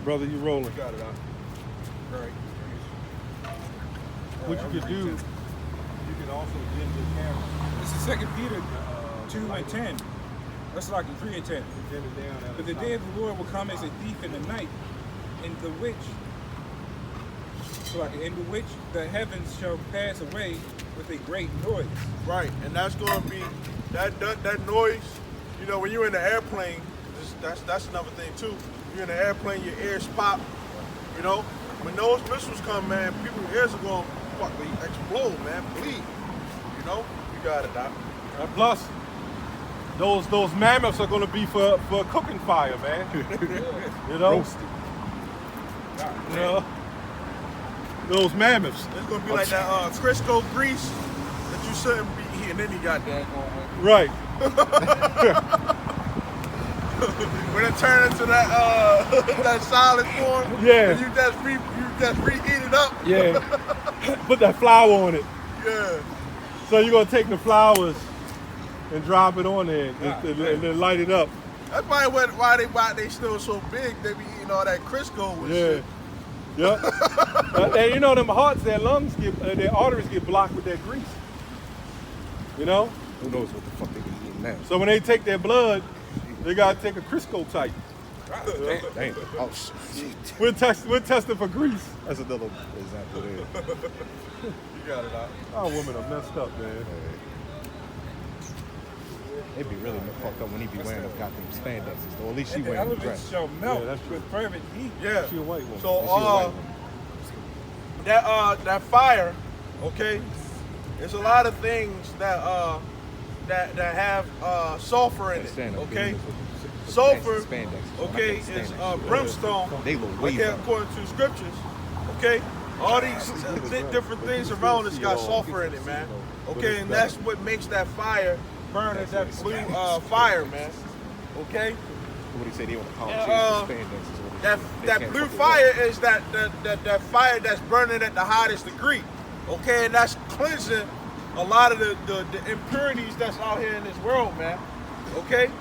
brother. You rolling. You got it out. Right. What you could do, you can also dim the camera. It's the 2 Peter 2 and 10. That's like 3 and 10. Dim it down. But the day of the Lord will come as a thief in the night, in which the heavens shall pass away with a great noise. Right, and that's going to be that noise. You know, when you're in the airplane, that's another thing too. You're in the airplane, your ears pop. You know, when those missiles come, man, people's ears are going to fucking explode, man, bleed. You know, you got it, Doc. And plus, those mammoths are going to be for cooking fire, man. You know, Roasted. you know, those mammoths. It's going to be like that Crisco grease that you shouldn't be eating any goddamn going. Right. When it turns into that that solid form, Yeah. and you just reheat it up. Yeah. Put that flour on it. Yeah. So you're gonna take the flowers and drop it on there and then light it up. That's probably why they still so big. They be eating all that Crisco and shit. Yeah. And you know them hearts, their lungs their arteries get blocked with that grease. You know? Who knows what the fuck they be eating now? So when they take their blood, they gotta take a Crisco type. Damn. Oh shit. We're testing for grease. That's another example there. You got it out. Our women are messed up, man. It'd be really fucked up when he be wearing them goddamn spandexes, or at least she And the wearing the elements dress. shall melt Yeah, that's true. with fervent heat. Yeah. She a white woman. So She a white woman. that fire, okay, there's a lot of things that have sulfur in it. Understand, I'm Okay. being with Sulfur, spandexes, so I okay, can't stand is that shit. brimstone. They look way Okay, better. according to scriptures. Okay, all these different things around us got sulfur in it, man. Okay, and that's what makes that fire burn as that blue fire, man. Okay, What do you say? They want to call Yeah, spandexes. that blue fire is that fire that's burning at the hottest degree. Okay, and that's cleansing a lot of the impurities that's out here in this world, man. Okay,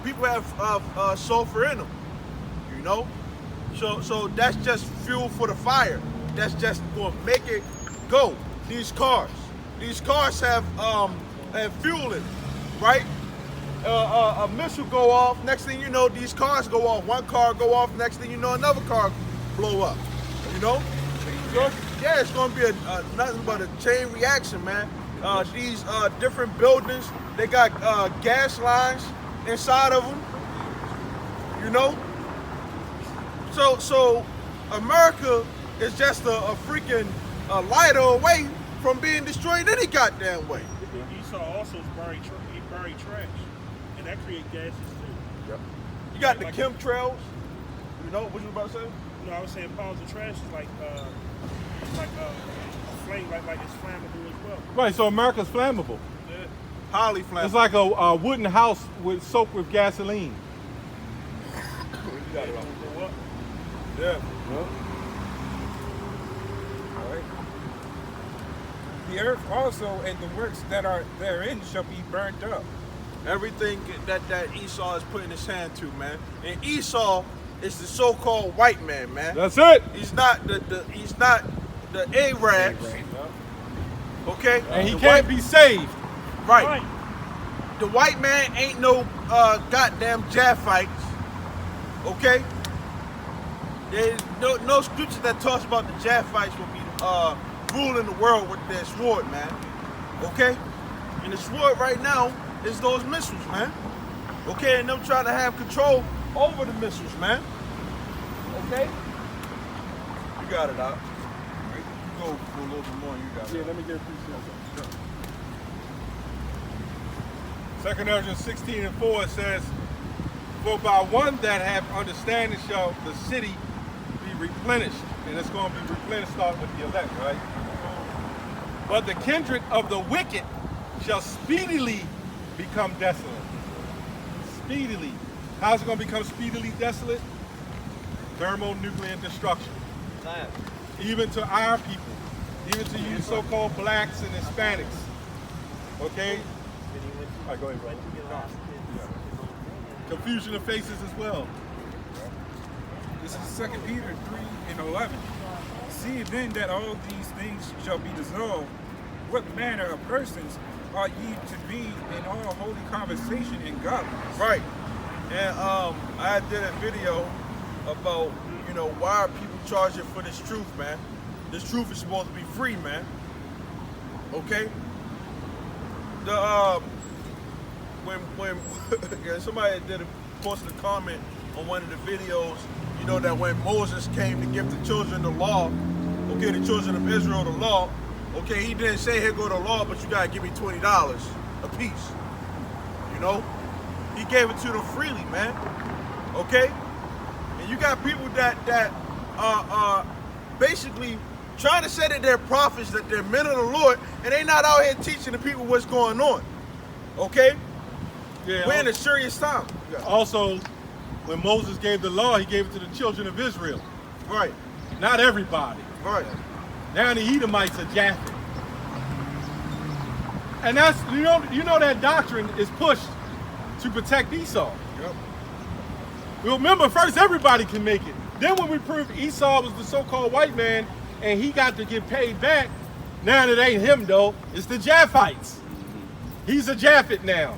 people have sulfur in them, you know. So that's just fuel for the fire. That's just going to make it go. These cars have fuel in it, right? A missile go off. Next thing you know, these cars go off. One car go off. Next thing you know, another car blow up. You know? So, yeah, it's going to be nothing but a chain reaction, man. These different buildings, they got gas lines inside of them. You know? So America is just a freaking lighter away from being destroyed any goddamn way. Esau also bury trash, and that create gases too. Yep. You got the chemtrails. You know what you about to say? You know, I was saying piles of trash is like a flame, like it's flammable as well. Right, so America's flammable. Yeah. Highly flammable. It's like a wooden house soaked with gasoline. You got it right. Go up. Yeah. Right. The earth also and the works that are therein shall be burnt up. Everything that Esau is putting his hand to, man. And Esau is the so-called white man, man. That's it. He's not the Arabs. Okay? And he The can't white- be saved. right. The white man ain't no goddamn Japhites. Okay? There's no scripture that talks about the Japhites will be ruling the world with their sword, man. Okay? And the sword right now is those missiles, man. Okay? And them trying to have control over the missiles, man. Okay? You got it, Doc. You go for a little bit more, you got it. Yeah, let me get a piece of that. 2 Ezra 16:4 says, "For by one that have understanding shall the city be replenished." And it's going to be replenished starting with the elect, right? "But the kindred of the wicked shall speedily become desolate." Speedily. How's it going to become speedily desolate? Thermonuclear destruction. Even to our people, even to you so-called blacks and Hispanics. Okay? All right, go ahead, brother. Confusion of faces as well. 2 Peter 3:11. See then that all these things shall be dissolved. What manner of persons ought ye to be in all holy conversation and godliness? Right. And I did a video about, you know, why are people charging for this truth, man? This truth is supposed to be free, man. Okay? The when yeah, somebody posted a comment on one of the videos, you know, that when Moses came to give the children the law, okay, the children of Israel the law, okay, he didn't say, here go the law, but you gotta give me $20 a piece. You know? He gave it to them freely, man. Okay? And you got people that basically trying to say that they're prophets, that they're men of the Lord, and they not out here teaching the people what's going on. Okay? Yeah. We're in a serious time. Also, when Moses gave the law, he gave it to the children of Israel. Right. Not everybody. Right. Now the Edomites are Japhet. And that's, you know that doctrine is pushed to protect Esau. Yep. Well, remember, first everybody can make it. Then when we proved Esau was the so-called white man and he got to get paid back, now it ain't him though, it's the Japhites. He's a Japhet now.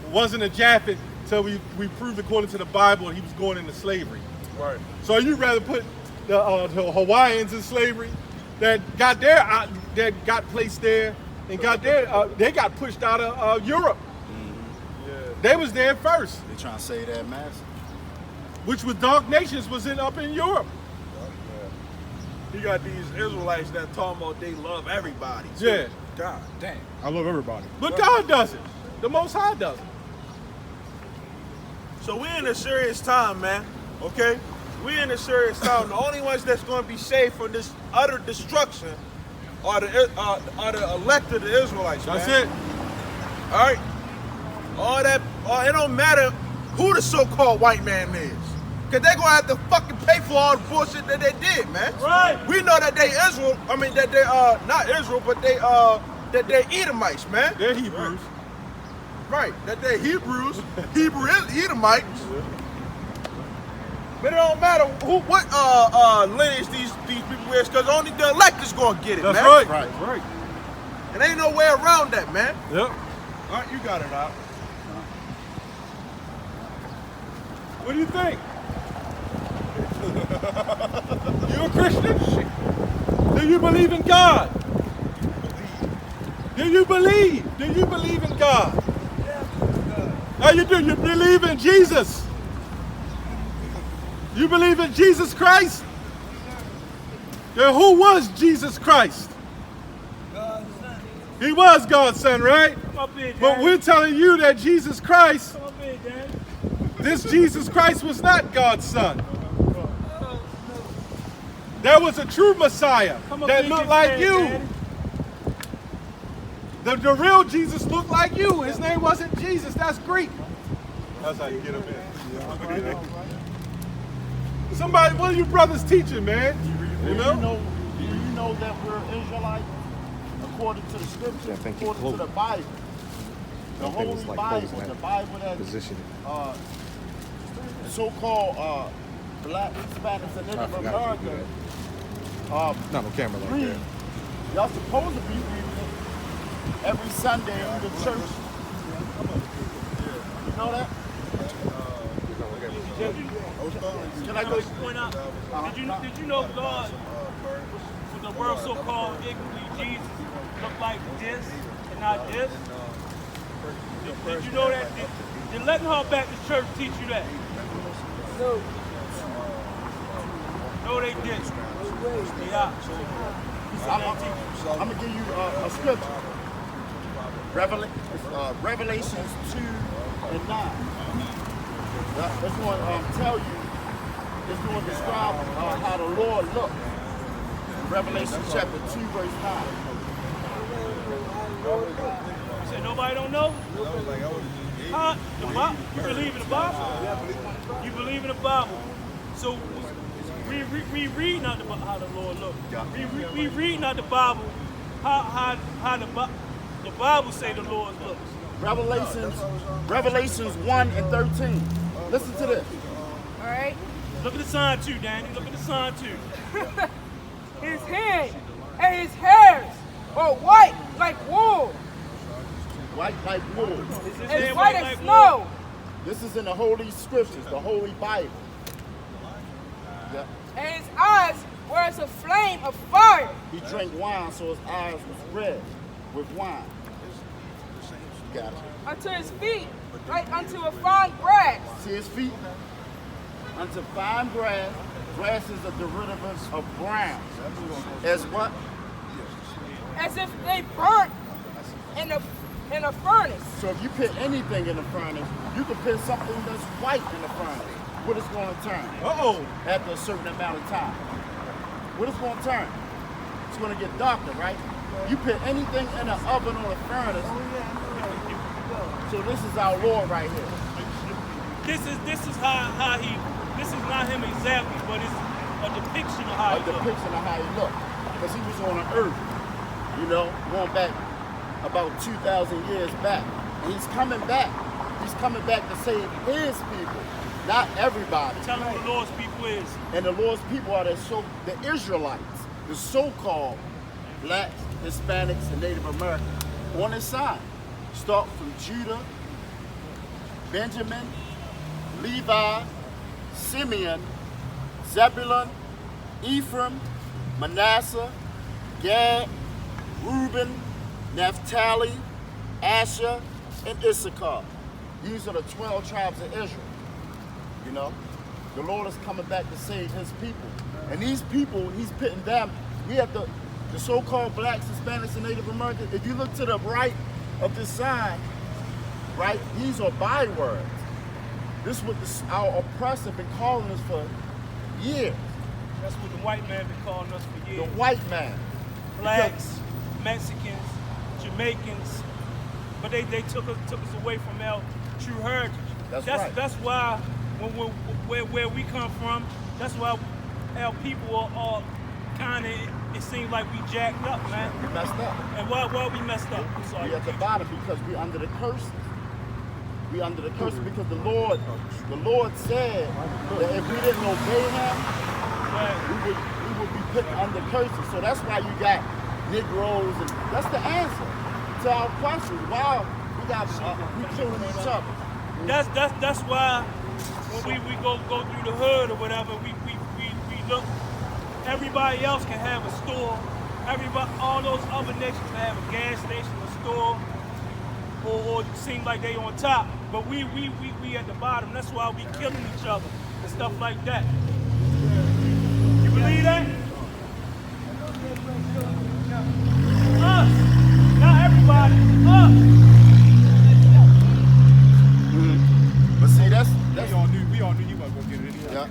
It wasn't a Japhet until we proved according to the Bible he was going into slavery. Right. So you'd rather put the Hawaiians in slavery that got their that got placed there and got their they got pushed out of Europe. Yeah. They was there first, They trying to say that, man. which was dark nations was up in Europe. You got these Israelites that talking about they love everybody. too. Yeah. God damn. I love everybody. But God does it. The Most High does it. So we're in a serious time, man. Okay? We're in a serious time. The only ones that's going to be saved from this utter destruction are the elected Israelites, That's man. it. All right? All that, it don't matter who the so-called white man is. Because they're going to have to fucking pay for all the bullshit that they did, man. Right. We know that they Israel, I mean, that they, not Israel, but that they Edomites, man. They're Hebrews. Right, that they're Hebrews, Hebrew Edomites. But it don't matter what lineage these people is, because only the elect is gonna get it, That's man. right. Right. That's right. And ain't no way around that, man. Yep. All right, you got it out. What do you think? You a Christian? Do you believe in God? Do you believe? Do you believe in God? How you do? You believe in Jesus? You believe in Jesus Christ? Then who was Jesus Christ? He was God's son, right? But we're telling you that Jesus Christ, this Jesus Christ was not God's son. There was a true Messiah that looked like you. The real Jesus looked like you. His name wasn't Jesus. That's Greek. That's how you get him in. Somebody, one of you brothers teaching, man. You know? Do you know that we're Israelites? According to the scriptures, Yeah, I think you're according to the Bible. The I think it was Holy like close, Bible, man. the Bible that Position. so-called Black, Hispanics, and I Native forgot to do America, that. Not no camera like read. that. Y'all supposed to be reading it every Sunday in the church. You know that? Can I go? Point out, did you know God, with the world so-called ignorantly, Jesus looked like this and not this? Did you know that? Did Lettenhall Baptist Church teach you that? No. No, they didn't. Yeah. I'm gonna give you a scripture. Revelations 2 and 9. This one tell you. This one describe how the Lord looks. Revelation chapter 2 verse 9. You said nobody don't know? Huh? The Bible? You believe in the Bible? You believe in the Bible. So we read not how the Lord looks. We read not the Bible how the Bible say the Lord looks. Revelations 1 and 13. Listen to this. All right. Look at the sign too, Danny. Look at the sign too. His head and his hairs are white like wool. White like wool. Is his As head white as like snow. wool? This is in the Holy Scriptures, the Holy Bible. Yeah. And his eyes were as a flame of fire. He drank wine, so his eyes was red with wine. You got it. Unto his feet like unto a fine grass. See his feet? Unto fine grass. Grass is a derivative of brown. As what? As if they burnt in a furnace. So if you put anything in the furnace, you can put something that's white in the furnace. What is going to turn? Uh-oh. After a certain amount of time. What is going to turn? It's going to get darker, right? You put anything in an oven or a furnace. So this is our Lord right here. This is how he. This is not him exactly, but it's a depiction of how A he looked. depiction of how he looked. Because he was on the earth, you know, going back about 2,000 years back. And he's coming back. He's coming back to save his people, not everybody. Tell him who the Lord's people is. And the Lord's people are the Israelites, the so-called blacks, Hispanics, and Native Americans. On his side, start from Judah, Benjamin, Levi, Simeon, Zebulun, Ephraim, Manasseh, Gad, Reuben, Naphtali, Asher, and Issachar. These are the 12 tribes of Israel. You know, the Lord is coming back to save his people. And these people, he's putting them, we have the so-called blacks, Hispanics, and Native Americans. If you look to the right of this sign, right, these are bywords. This is what our oppressor been calling us for years. That's what the white man been calling us for The years. white man. Blacks, Mexicans, Jamaicans, but they took us away from our true heritage. That's right. That's why where we come from, that's why our people are kind of, it seems like we jacked up, man. We messed up. And why we messed up? I'm sorry. We at the bottom because we under the curses. We under the curses because the Lord said that if we didn't obey him, we would be put under curses. So that's why you got Negroes, and that's the answer to our questions. Why we killing each other? That's why when we go through the hood or whatever, we look. Everybody else can have a store. All those other nations can have a gas station, a store, or it seem like they on top. But we at the bottom. That's why we killing each other and stuff like that. You believe that? Us, not everybody. Us. But see, that's We all knew you weren't gonna get it anyway. yeah,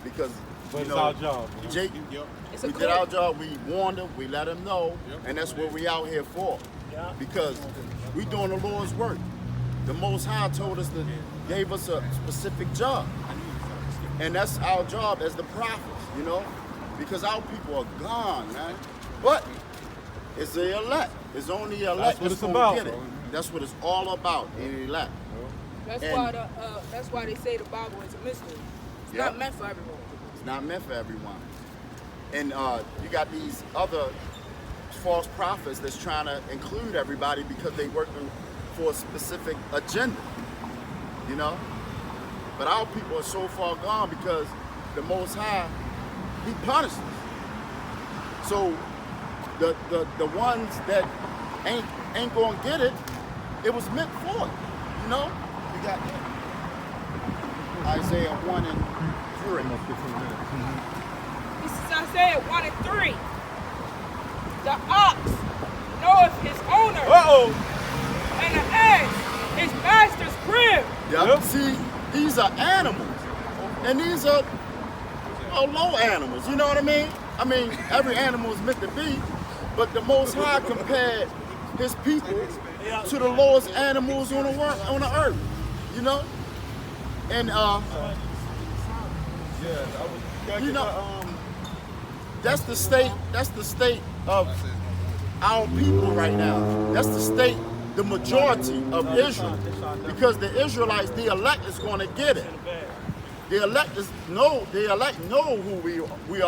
because But you it's know, our job. Man. Jake, It's a we did code. our job. We warned him. We let him know, and that's what we out here for. Yeah. Because we doing the Lord's work. The Most High told us gave us a specific job, and that's our job as the prophets. You know, because our people are gone, man. But it's the elect. It's only the elect That's what that's it's gonna about, get it. bro. That's what it's all about. The elect. That's why they say the Bible is a mystery. It's Yeah. not meant for everyone. It's not meant for everyone. And you got these other false prophets that's trying to include everybody because they working for a specific agenda, you know? But our people are so far gone because the Most High, he punished us. So the ones that ain't gonna get it, it was meant for it, you know? You got Isaiah 1 and 3. This is Isaiah 1 and 3. The ox knoweth his owner, and the ass his master's crib. Yep. See, these are animals. And these are low animals, you know what I mean? I mean, every animal is meant to be, but the Most High compared his people to the lowest animals on the earth, you know? And you know, that's the state of our people right now. That's the state, the majority of Israel. Because the Israelites, the elect, is going to get it. The elect know who we are.